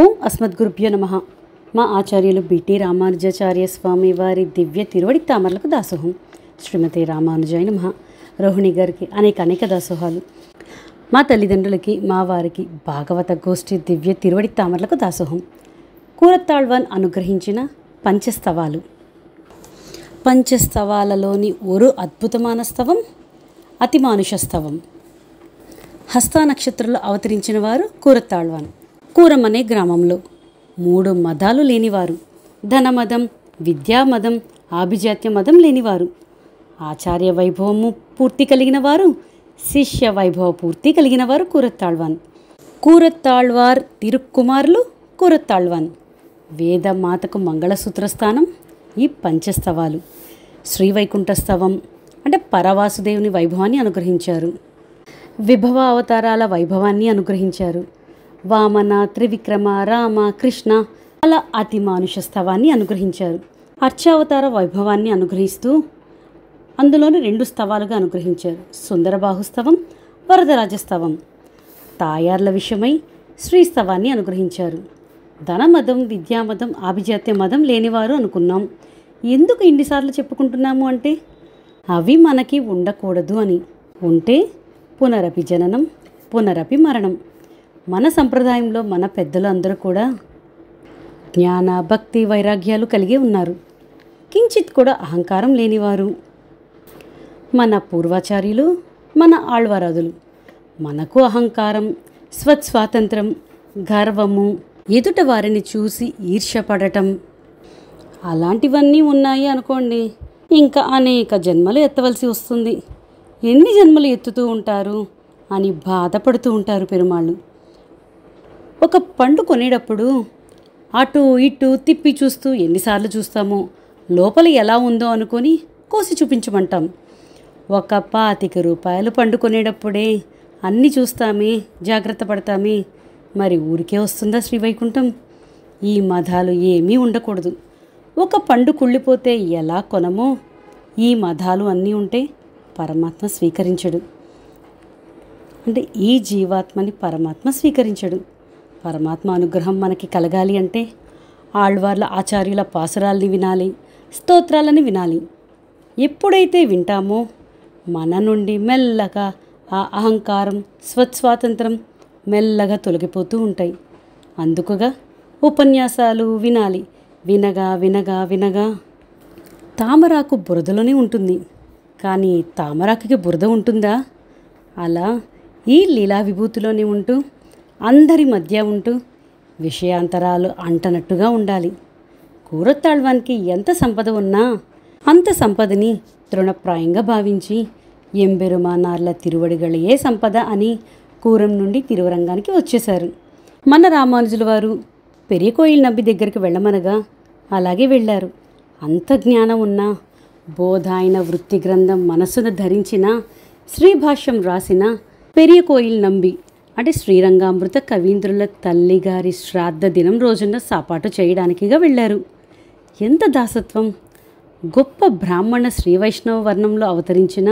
ఓం అస్మద్గురుభ్యో నమః. మా ఆచార్యులు బిటి రామానుజాచార్య స్వామి వారి దివ్య తిరువడి తామరలకు దాసోహం. శ్రీమతి రామానుజాయ నమః. రోహిణి గారికి అనేక దాసోహాలు. మా తల్లిదండ్రులకి, మా వారికి భాగవత గోష్ఠి దివ్య తిరువడి తామరలకు దాసోహం. కూరత్తాళ్వాన్ అనుగ్రహించిన పంచస్తవాలు. పంచస్తవాలలోని ఒక అద్భుతమైన స్తవం అతిమానుష స్తవం. హస్త నక్షత్రంలో అవతరించిన వారు కూరత్తాళ్వాన్. కూరం అనే గ్రామంలో 3 మదాలు లేనివారు, ధనమదం, విద్యామదం, ఆభిజాత్య మదం లేనివారు, ఆచార్య వైభవము పూర్తి కలిగిన వారు, శిష్య వైభవ పూర్తి కలిగిన వారు కూరత్తాళ్వాన్. కూరత్తాళ్వార్ తిరుక్కుమారులు కూరత్తాళ్వాన్. వేదమాతకు మంగళసూత్ర స్థానం ఈ పంచస్తవాలు. శ్రీవైకుంఠస్తవం అంటే పరవాసుదేవుని వైభవాన్ని అనుగ్రహించారు. విభవ అవతారాల వైభవాన్ని అనుగ్రహించారు. వామన, త్రివిక్రమ, రామ, కృష్ణ అలా అతిమానుష స్తవాన్ని అనుగ్రహించారు. అర్చావతార వైభవాన్ని అనుగ్రహిస్తూ అందులోని 2 స్తవాలుగా అనుగ్రహించారు. సుందరబాహుస్తవం, వరదరాజస్తవం. తాయార్ల విషయమై శ్రీస్తవాన్ని అనుగ్రహించారు. ధనమదం, విద్యామదం, ఆభిజాత్య మదం లేనివారు అనుకున్నాం. ఎందుకు ఇన్నిసార్లు చెప్పుకుంటున్నాము అంటే అవి మనకి ఉండకూడదు అని. ఉంటే పునరపి జననం, పునరపి మరణం. మన సంప్రదాయంలో మన పెద్దలు అందరూ కూడా జ్ఞాన, భక్తి, వైరాగ్యాలు కలిగి ఉన్నారు. కించిత్ కూడా అహంకారం లేనివారు. మన పూర్వాచార్యులు, మన ఆళ్వారాదులు. మనకు అహంకారం, స్వస్వాతంత్రం, గర్వము, ఎదుట వారిని చూసి ఈర్ష్యపడటం అలాంటివన్నీ ఉన్నాయి అనుకోండి, ఇంకా అనేక జన్మలు ఎత్తవలసి వస్తుంది. ఎన్ని జన్మలు ఎత్తుతూ ఉంటారు అని బాధపడుతూ ఉంటారు పెరుమాళ్ళు. ఒక పండు కొనేటప్పుడు అటు ఇటు తిప్పి చూస్తూ ఎన్నిసార్లు చూస్తామో లోపల ఎలా ఉందో అనుకొని కోసి చూపించమంటాం. ఒక 25 రూపాయలు పండు కొనేటప్పుడే అన్నీ చూస్తామే, జాగ్రత్త పడతామే, మరి ఊరికే వస్తుందా శ్రీవైకుంఠం? ఈ మదాలు ఏమీ ఉండకూడదు. ఒక పండు కుళ్ళిపోతే ఎలా కొనమో ఈ మదాలు అన్నీ ఉంటే పరమాత్మ స్వీకరించడు. అంటే ఈ జీవాత్మని పరమాత్మ స్వీకరించడు. పరమాత్మ అనుగ్రహం మనకి కలగాలి అంటే ఆళ్వార్ల ఆచార్యుల పాసురాల్ని వినాలి, స్తోత్రాలని వినాలి. ఎప్పుడైతే వింటామో మన నుండి మెల్లగా ఆ అహంకారం, స్వస్వాతంత్రం మెల్లగా తొలగిపోతూ ఉంటాయి. అందుకుగా ఉపన్యాసాలు వినాలి. వినగా వినగా వినగా తామరాకు బురదలోనే ఉంటుంది, కానీ తామరాకుకి బురద ఉంటుందా? అలా ఈ లీలా విభూతిలోనే ఉంటూ అందరి మధ్య ఉంటూ విషయాంతరాలు అంటనట్టుగా ఉండాలి. కూరత్తాళ్వాన్కి ఎంత సంపద ఉన్నా అంత సంపదని తృణప్రాయంగా భావించి ఎంబెరుమానార్ల తిరువడిగళయే సంపద అని కూరం నుండి తిరువరంగానికి వచ్చేశారు. మన రామానుజుల వారు పెరియ కోయిల్ నబ్బి దగ్గరికి వెళ్ళమనగా అలాగే వెళ్ళారు. అంత జ్ఞానం ఉన్నా బోధాయన వృత్తి గ్రంథం మనసును ధరించిన, శ్రీభాష్యం రాసిన పెరియ కోయిల్ నంబి అంటే శ్రీరంగామృత కవీంద్రుల తల్లిగారి శ్రాద్ధ దినం రోజున సాపాటు చేయడానికిగా వెళ్ళారు. ఎంత దాసత్వం! గొప్ప బ్రాహ్మణ శ్రీవైష్ణవ వర్ణంలో అవతరించిన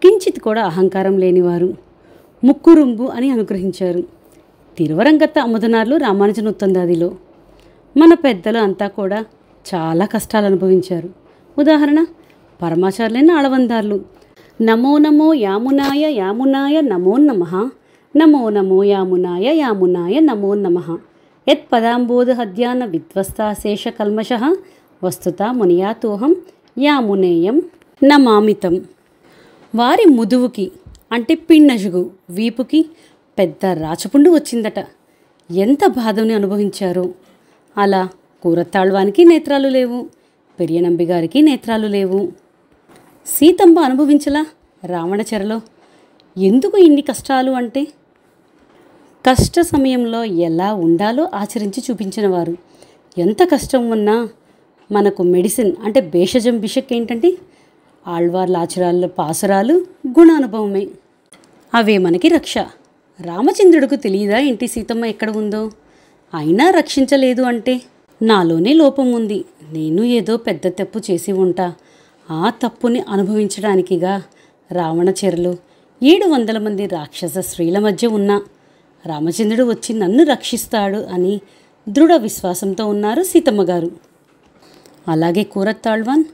కించిత్ కూడా అహంకారం లేనివారు. ముక్కురుంబు అని అనుగ్రహించారు. తిరువరంగత్త అముదనార్లు రామానుజన్ ఉత్తందాదిలో. మన పెద్దలు అంతా కూడా చాలా కష్టాలు అనుభవించారు. ఉదాహరణ పరమాచార్యులైన ఆళవందార్లు. నమో నమో యామునాయ యామునాయ నమో నమః, నమో నమో యామునాయ యామునాయ నమో నమః. యత్ పదాంబోధహద్యాన విధ్వస్తాశేష కల్మషః వస్తుతా మునియాతోహం యామునేయం నమామితం. వారి ముదువుకి అంటే పిన్నజుగు వీపుకి పెద్ద రాచపుండు వచ్చిందట. ఎంత బాధని అనుభవించారో. అలా కూరత్తాళ్వానికి నేత్రాలు లేవు, పెరియనంబి గారికి నేత్రాలు లేవు. సీతమ్మ అనుభవించలా రావణ చెరలో. ఎందుకు ఇన్ని కష్టాలు అంటే కష్ట సమయంలో ఎలా ఉండాలో ఆచరించి చూపించినవారు. ఎంత కష్టం ఉన్నా మనకు మెడిసిన్ అంటే భేషజం బిషక్ ఏంటంటే ఆళ్వార్ల ఆచారాల పాసురాలు, గుణానుభవమే. అవే మనకి రక్ష. రామచంద్రుడికి తెలియదా ఏంటి సీతమ్మ ఎక్కడ ఉందో? అయినా రక్షించలేదు అంటే నాలోనే లోపం ఉంది. నేను ఏదో పెద్ద తప్పు చేసి ఉంటా. ఆ తప్పుని అనుభవించడానికిగా రావణ చెరలు 700 మంది రాక్షస స్త్రీల మధ్య ఉన్నా రామచంద్రుడు వచ్చి నన్ను రక్షిస్తాడు అని దృఢ విశ్వాసంతో ఉన్నారు సీతమ్మ గారు. అలాగే కూరత్తాళ్వాన్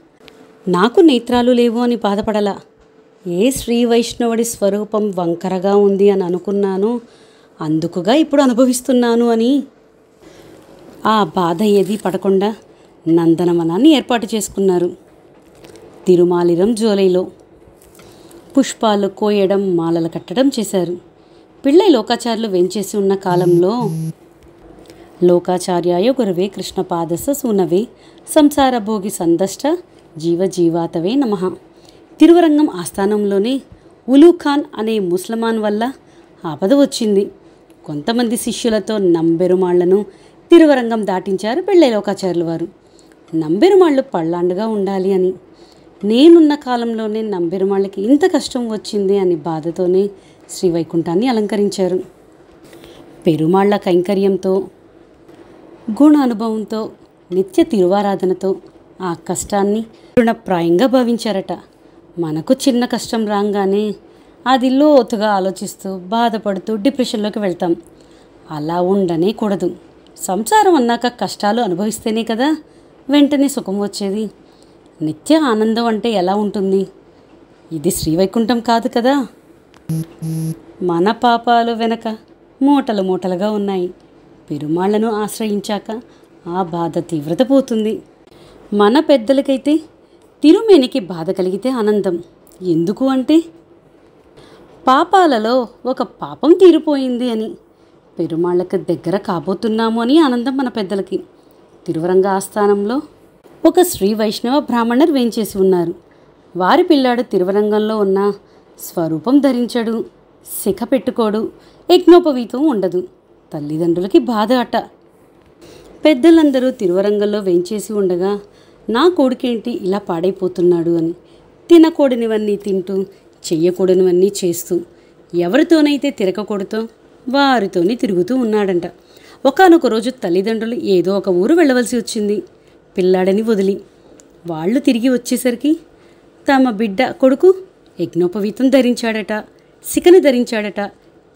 నాకు నేత్రాలు లేవు అని బాధపడలా. ఏ శ్రీ వైష్ణవుడి స్వరూపం వంకరగా ఉంది అని అనుకున్నాను, అందుకుగా ఇప్పుడు అనుభవిస్తున్నాను అని ఆ బాధ ఏది పడకుండా నందనవనాన్ని ఏర్పాటు చేసుకున్నారు. తిరుమాలిరం జోలైలో పుష్పాలు కోయడం, మాలలు కట్టడం చేశారు. పిళ్ళై లోకాచార్యులు వెంచేసి ఉన్న కాలంలో లోకాచార్యాయ గురవే కృష్ణపాదస సూనవే సంసార భోగి సందష్ట జీవజీవాతవే నమః. తిరువరంగం ఆస్థానంలోనే ఉలూఖాన్ అనే ముస్లమాన్ వల్ల ఆపద వచ్చింది. కొంతమంది శిష్యులతో నంబెరుమాళ్లను తిరువరంగం దాటించారు పిళ్ళై లోకాచార్యుల వారు. నంబెరుమాళ్ళు పళ్ళాండుగా ఉండాలి అని. నేనున్న కాలంలోనే నంబెరుమాళ్ళకి ఇంత కష్టం వచ్చింది అని బాధతోనే శ్రీవైకుంఠాన్ని అలంకరించారు. పెరుమాళ్ల కైంకర్యంతో, గుణ అనుభవంతో, నిత్య తిరువారాధనతో ఆ కష్టాన్ని రుణప్రాయంగా భావించారట. మనకు చిన్న కష్టం రాగానే అది లోతుగా ఆలోచిస్తూ బాధపడుతూ డిప్రెషన్లోకి వెళ్తాం. అలా ఉండనే కూడదు. సంసారం అన్నాక కష్టాలు అనుభవిస్తేనే కదా వెంటనే సుఖం వచ్చేది. నిత్య ఆనందం అంటే ఎలా ఉంటుంది? ఇది శ్రీవైకుంఠం కాదు కదా. మన పాపాలు వెనక మూటలు మూటలుగా ఉన్నాయి. పెరుమాళ్లను ఆశ్రయించాక ఆ బాధ తీవ్రత పోతుంది. మన పెద్దలకైతే తిరుమేనికి బాధ కలిగితే ఆనందం. ఎందుకు అంటే పాపాలలో ఒక పాపం తీరిపోయింది అని, పెరుమాళ్ళకి దగ్గర కాబోతున్నాము అని ఆనందం మన పెద్దలకి. తిరువరంగ ఆస్థానంలో ఒక శ్రీ వైష్ణవ బ్రాహ్మణర్ వేంచేసి ఉన్నారు. వారి పిల్లాడు తిరువరంగంలో ఉన్న స్వరూపం ధరించడు, శిఖ పెట్టుకోడు, యజ్ఞోపవీతం ఉండదు. తల్లిదండ్రులకి బాధ అట. పెద్దలందరూ తిరువరంగంలో వేంచేసి ఉండగా నా కొడుకేంటి ఇలా పాడైపోతున్నాడు అని తినకూడనివన్నీ తింటూ, చెయ్యకూడనివన్నీ చేస్తూ, ఎవరితోనైతే తిరగకూడదో వారితోనే తిరుగుతూ ఉన్నాడంట. ఒకానొక రోజు తల్లిదండ్రులు ఏదో ఒక ఊరు వెళ్ళవలసి వచ్చింది పిల్లాడని వదిలి. వాళ్ళు తిరిగి వచ్చేసరికి తమ బిడ్డ కొడుకు యజ్ఞోపవీతం ధరించాడట, శిఖను ధరించాడట,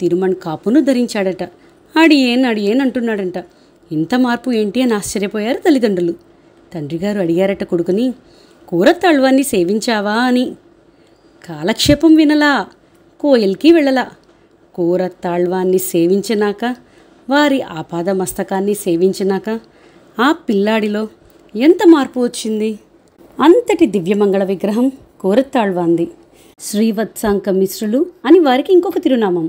తిరుమణ్ కాపును ధరించాడట. అడియేన్ అంటున్నాడంట. ఇంత మార్పు ఏంటి అని ఆశ్చర్యపోయారు తల్లిదండ్రులు. తండ్రిగారు అడిగారట కొడుకుని, కూరత్తాళ్వాన్ని సేవించావా అని. కాలక్షేపం వినలా, కోయల్కి వెళ్ళలా. కూరత్తాళ్వాన్ని సేవించినాక, వారి ఆపాద మస్తకాన్ని సేవించినాక ఆ పిల్లాడిలో ఎంత మార్పు వచ్చింది. అంతటి దివ్యమంగళ విగ్రహం కూరత్తాళ్వాంది. శ్రీవత్సాంక మిశ్రులు అని వారికి ఇంకొక తిరునామం.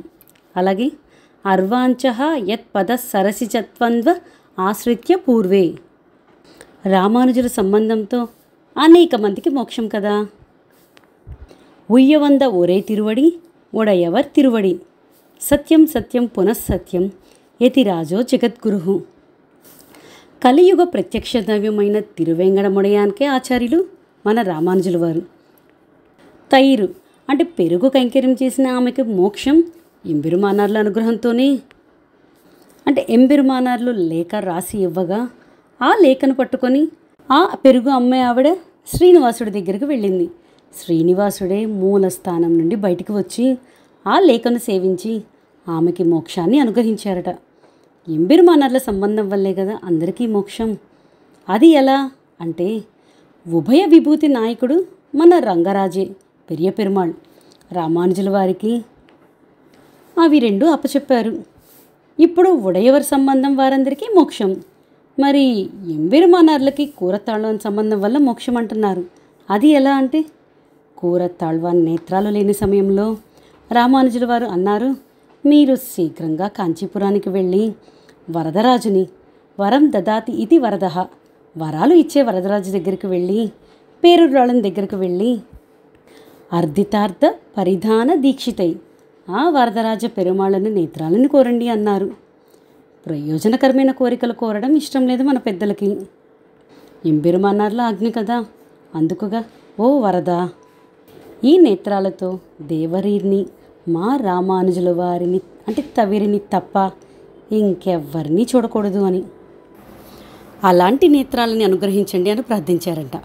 అలాగే అర్వాంచః యత్ పద సరసిజత్వంద్వ ఆశ్రిత్య పూర్వే. రామానుజుల సంబంధంతో అనేక మందికి మోక్షం కదా. ఉయ్యవంద ఒరే తిరువడి ఉడయవర్ తిరువడి సత్యం సత్యం పునఃసత్యం యతిరాజో జగద్గురు. కలియుగ ప్రత్యక్ష దైవమైన తిరువేంగడముడయానికే ఆచార్యులు మన రామానుజుల వారు. తైరు అంటే పెరుగు కైంకర్యం చేసిన ఆమెకు మోక్షం ఎంబెరుమానార్ల అనుగ్రహంతోనే. అంటే ఎంబెరుమానార్లు లేఖ రాసి ఇవ్వగా ఆ లేఖను పట్టుకొని ఆ పెరుగు అమ్మే ఆవిడ శ్రీనివాసుడి దగ్గరికి వెళ్ళింది. శ్రీనివాసుడే మూల స్థానం నుండి బయటికి వచ్చి ఆ లేఖను సేవించి ఆమెకి మోక్షాన్ని అనుగ్రహించారట. ఎంబెరుమానార్ల సంబంధం వల్లే కదా అందరికీ మోక్షం. అది ఎలా అంటే ఉభయ విభూతి నాయకుడు మన రంగరాజే పెరియ పెరుమాళ్. రామానుజుల వారికి అవి రెండు అప్పచెప్పారు. ఇప్పుడు ఉడయవర్ సంబంధం వారందరికీ మోక్షం. మరి ఎంబెరుమానార్లకి కూరత్తాళ్వాన్ సంబంధం వల్ల మోక్షం అంటున్నారు. అది ఎలా అంటే కూరత్తాళ్వాన్ నేత్రాలు లేని సమయంలో రామానుజుల వారు అన్నారు, మీరు శీఘ్రంగా కాంచీపురానికి వెళ్ళి వరదరాజుని వరం దదాతి ఇది వరదః, వరాలు ఇచ్చే వరదరాజు దగ్గరికి వెళ్ళి పేరురాళ్ళని దగ్గరికి వెళ్ళి అర్ధితార్థ పరిధాన దీక్షితై ఆ వరదరాజ పెరుమాళ్ళని నేత్రాలను కోరండి అన్నారు. ప్రయోజనకరమైన కోరికలు కోరడం ఇష్టం లేదు మన పెద్దలకి. ఎంబెరుమానార్ల ఆజ్ఞ కదా, అందుకుగా ఓ వరదా ఈ నేత్రాలతో దేవరీర్ని మా రామానుజుల వారిని అంటే తవిరిని తప్ప ఇంకెవ్వరినీ చూడకూడదు అని. అలాంటి నేత్రాలని అనుగ్రహించండి అని ప్రార్థించారంట.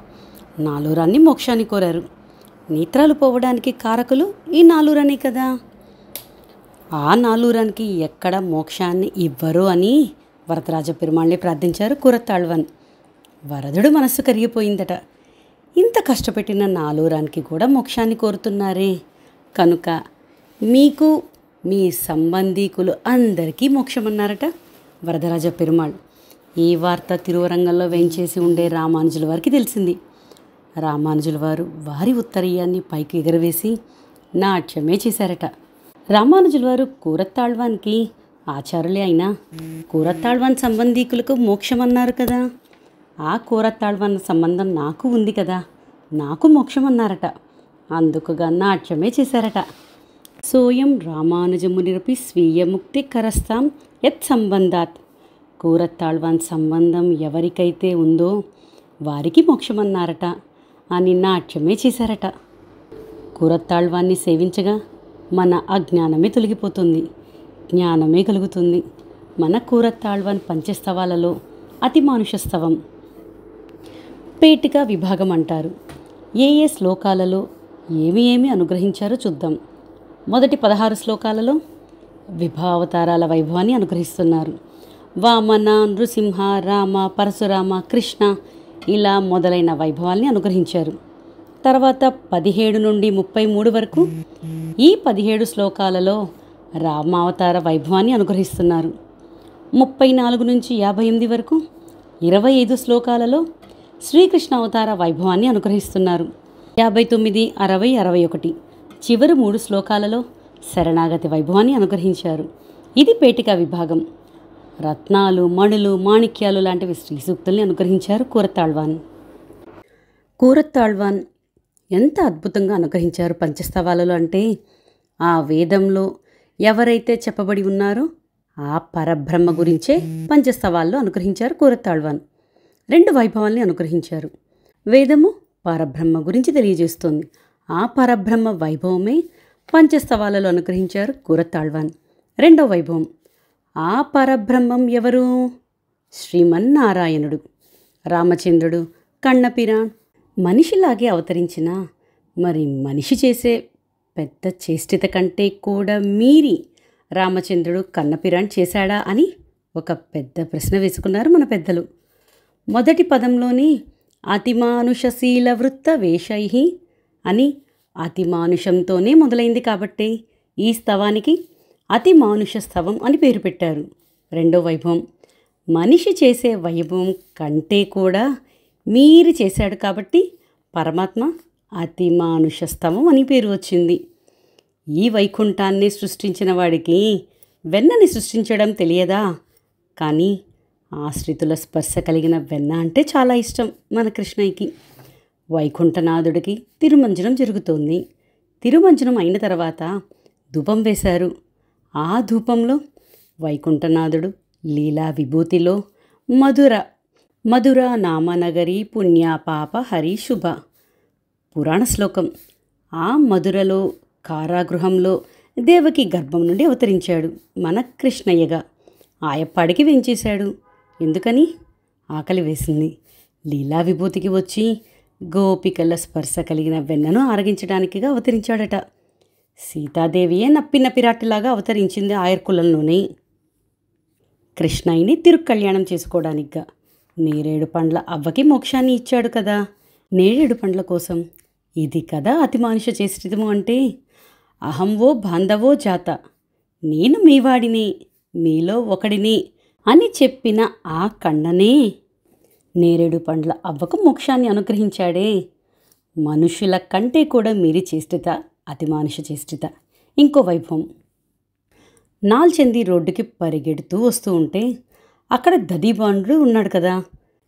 నాలురాన్ని మోక్షాన్ని కోరారు. నేత్రాలు పోవడానికి కారకులు ఈ నాలురనే కదా. ఆ నాలురానికి ఎక్కడ మోక్షాన్ని ఇవ్వరు అని వరదరాజ పెరుమాళ్ళే ప్రార్థించారు కూరత్తాళ్వాన్. వరదుడు మనస్సు కరిగిపోయిందట. ఇంత కష్టపెట్టిన నాలూరానికి కూడా మోక్షాన్ని కోరుతున్నారే, కనుక మీకు మీ సంబంధీకులు అందరికీ మోక్షమన్నారట వరదరాజ పెరుమాళ్. ఈ వార్త తిరువరంగంలో వేంచేసి ఉండే రామానుజుల వారికి తెలిసింది. రామానుజుల వారు వారి ఉత్తరీయాన్ని పైకి ఎగరవేసి నాట్యమే చేశారట. రామానుజుల వారు కూరత్తాళ్వాన్కి ఆచారులే అయినా కూరత్తాళ్వాన్ సంబంధీకులకు మోక్షమన్నారు కదా, ఆ కూరత్తాళ్వాన్ సంబంధం నాకు ఉంది కదా, నాకు మోక్షమన్నారట. అందుకుగా నాట్యమే చేశారట. సోయం రామానుజమునిరపి స్వీయముక్తి కరస్తాం యత్ సంబంధాత్. కూరత్తాళ్వాన్ సంబంధం ఎవరికైతే ఉందో వారికి మోక్షమన్నారట అని నాట్యమే చేశారట. కూరత్తాళ్వాన్ని సేవించగా మన అజ్ఞానమే తొలగిపోతుంది, జ్ఞానమే కలుగుతుంది. మన కూరత్తాళ్వాన్ పంచస్తవాలలో అతి మానుషస్తవం. పేటిక విభాగం అంటారు. ఏ ఏ శ్లోకాలలో ఏమి అనుగ్రహించారో చూద్దాం. మొదటి 16 శ్లోకాలలో విభావతారాల వైభవాన్ని అనుగ్రహిస్తున్నారు. వామన, నృసింహ, రామ, పరశురామ, కృష్ణ ఇలా మొదలైన వైభవాల్ని అనుగ్రహించారు. తర్వాత 17 నుండి 33 వరకు ఈ 17 శ్లోకాలలో రామావతార వైభవాన్ని అనుగ్రహిస్తున్నారు. 34 నుంచి 58 వరకు 25 శ్లోకాలలో శ్రీకృష్ణ అవతార వైభవాన్ని అనుగ్రహిస్తున్నారు. 59, 60, 61 చివరి 3 శ్లోకాలలో శరణాగతి వైభవాన్ని అనుగ్రహించారు. ఇది పేటిక విభాగం. రత్నాలు, మణులు, మాణిక్యాలు లాంటివి శ్రీ సూక్తుల్ని అనుగ్రహించారు కూరత్తాళ్వాన్. కూరత్తాళ్వాన్ ఎంత అద్భుతంగా అనుగ్రహించారు పంచస్తవాలలో అంటే, ఆ వేదంలో ఎవరైతే చెప్పబడి ఉన్నారో ఆ పరబ్రహ్మ గురించే పంచస్తవాల్లో అనుగ్రహించారు కూరత్తాళ్వాన్. 2 వైభవాల్ని అనుగ్రహించారు. వేదము పరబ్రహ్మ గురించి తెలియజేస్తుంది. ఆ పరబ్రహ్మ వైభవమే పంచస్తవాలలో అనుగ్రహించారు కూరత్తాళ్వాన్. 2వ వైభవం, ఆ పరబ్రహ్మం ఎవరు? శ్రీమన్నారాయణుడు. రామచంద్రుడు, కన్నపిరాన్ మనిషిలాగే అవతరించిన మరి మనిషి చేసే పెద్ద చేష్టిత కంటే కూడా మీరి రామచంద్రుడు కన్నపిరాన్ చేశాడా అని ఒక పెద్ద ప్రశ్న వేసుకున్నారు మన పెద్దలు. మొదటి పదంలోని అతిమానుషశీల వృత్త వేషై అని అతిమానుషంతోనే మొదలైంది కాబట్టి ఈ స్తవానికి అతిమానుష స్తవం అని పేరు పెట్టారు. 2వ వైభవం, మనిషి చేసే వైభవం కంటే కూడా మీరి చేశాడు కాబట్టి పరమాత్మ అతిమానుష స్తవం అని పేరు వచ్చింది. ఈ వైకుంఠాన్ని సృష్టించిన వాడికి వెన్నని సృష్టించడం తెలియదా? కానీ ఆశ్రితుల స్పర్శ కలిగిన వెన్న అంటే చాలా ఇష్టం మన కృష్ణయ్యకి. వైకుంఠనాథుడికి తిరుమంజనం జరుగుతోంది. తిరుమంజనం అయిన తర్వాత ధూపం వేశారు. ఆ ధూపంలో వైకుంఠనాథుడు లీలా విభూతిలో మధుర నామనగరి పుణ్య పాప హరి శుభ పురాణ శ్లోకం. ఆ మధురలో కారాగృహంలో దేవకి గర్భం నుండి అవతరించాడు మన కృష్ణయ్యగా. ఆయప్పాడికి వేంచేశాడు. ఎందుకని? ఆకలి వేసింది. లీలా విభూతికి వచ్చి గోపికల స్పర్శ కలిగిన వెన్నను ఆరగించడానికిగా అవతరించాడట. సీతాదేవియే నప్పిన పిరాటిలాగా అవతరించింది ఆయర్కులంలోనే. కృష్ణయ్యని తిరుక్కళ్యాణం చేసుకోవడానికిగా. నేరేడు పండ్ల అవ్వకి మోక్షాన్ని ఇచ్చాడు కదా. నేరేడు పండ్ల కోసం. ఇది కదా అతిమానుష చేష్టితము అంటే. అహంవో బాంధవో జాత, నేను మీవాడిని, మీలో ఒకడిని అని చెప్పిన ఆ కన్ననే నేరేడు పండ్ల అవ్వకు మోక్షాన్ని అనుగ్రహించాడే. మనుషుల కంటే కూడా మీరి చేష్టిత అతిమానుష చేష్టిత. ఇంకో వైభవం, నాల్చంది రోడ్డుకి పరిగెడుతూ వస్తూ ఉంటే అక్కడ దదీబాండ్రు ఉన్నాడు కదా.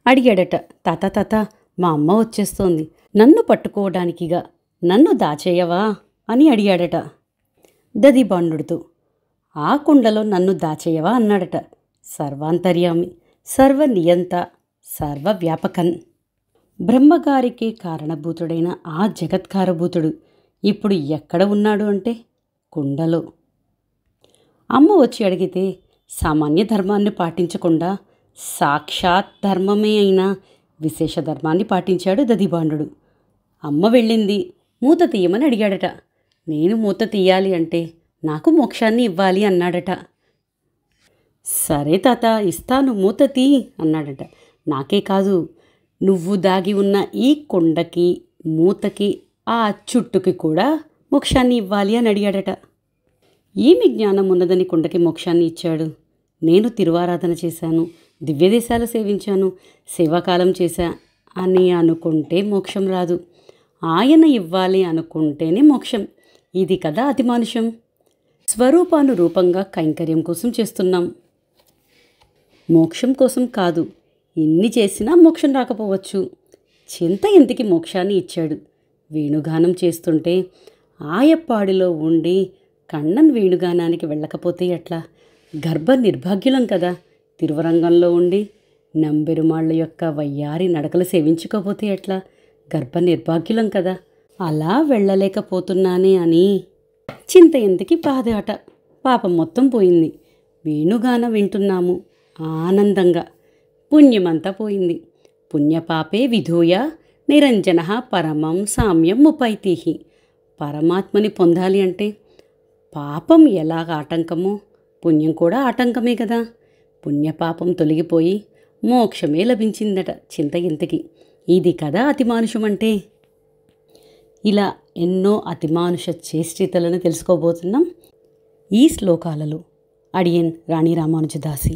అడిగాడట, తాత మా అమ్మ వచ్చేస్తోంది, నన్ను పట్టుకోవడానికిగా నన్ను దాచేయవా అని అడిగాడట దదీబాండుడితో. ఆ కుండలో నన్ను దాచేయవా అన్నాడట. సర్వాంతర్యామి, సర్వనియంత, సర్వవ్యాపకన్, బ్రహ్మగారికి కారణభూతుడైన ఆ జగత్కారభూతుడు ఇప్పుడు ఎక్కడ ఉన్నాడు అంటే కుండలో. అమ్మ వచ్చి అడిగితే సామాన్య ధర్మాన్ని పాటించకుండా సాక్షాత్ ధర్మమే అయినా విశేష ధర్మాన్ని పాటించాడు దదీబాండు. అమ్మ వెళ్ళింది, మూత తీయమని అడిగాడట. నేను మూత తీయాలి అంటే నాకు మోక్షాన్ని ఇవ్వాలి అన్నాడట. సరే తాత, ఇస్తాను, మూత తీ అన్నాడట. నాకే కాదు, నువ్వు దాగి ఉన్న ఈ కొండకి, మూతకి, ఆ చుట్టుకి కూడా మోక్షాన్ని ఇవ్వాలి అని అడిగాడట. ఏమి జ్ఞానం ఉన్నదని కొండకి మోక్షాన్ని ఇచ్చాడు? నేను తిరువారాధన చేశాను, దివ్యదేశాలు సేవించాను, సేవాకాలం చేశా అని అనుకుంటే మోక్షం రాదు. ఆయన ఇవ్వాలి అనుకుంటేనే మోక్షం. ఇది కదా అతిమానుషం. స్వరూపానురూపంగా కైంకర్యం కోసం చేస్తున్నాం, మోక్షం కోసం కాదు. ఎన్ని చేసినా మోక్షం రాకపోవచ్చు. చింత ఇంటికి మోక్షాన్ని ఇచ్చాడు. వేణుగానం చేస్తుంటే ఆయప్పాడిలో ఉండి కണ്ണన్ వేణుగానానికి వెళ్ళకపోతే ఎట్లా? గర్భ నిర్భాగ్యులం కదా. తిరువరంగంలో ఉండి నంబెరుమాళ్ళ యొక్క వయ్యారి నడకలు సేవించుకోపోతే ఎట్లా? గర్భ నిర్భాగ్యులం కదా. అలా వెళ్ళలేకపోతున్నానే అని చింత ఎందుకి బాధ అట. పాపం మొత్తం పోయింది. వేణుగాన వింటున్నాము ఆనందంగా. పుణ్యమంతా పోయింది. పుణ్యపాపే విధూయ నిరంజన పరమం సామ్యం ముపైతిహి. పరమాత్మని పొందాలి అంటే పాపం ఎలాగ ఆటంకమో పుణ్యం కూడా ఆటంకమే కదా. పుణ్యపాపం తొలగిపోయి మోక్షమే లభించిందట చింత ఇంతకి. ఇది కదా అతిమానుషం అంటే. ఇలా ఎన్నో అతిమానుష చేష్టితలను తెలుసుకోబోతున్నాం ఈ శ్లోకాలలో. అడియన్ రాణి రామానుజదాసి.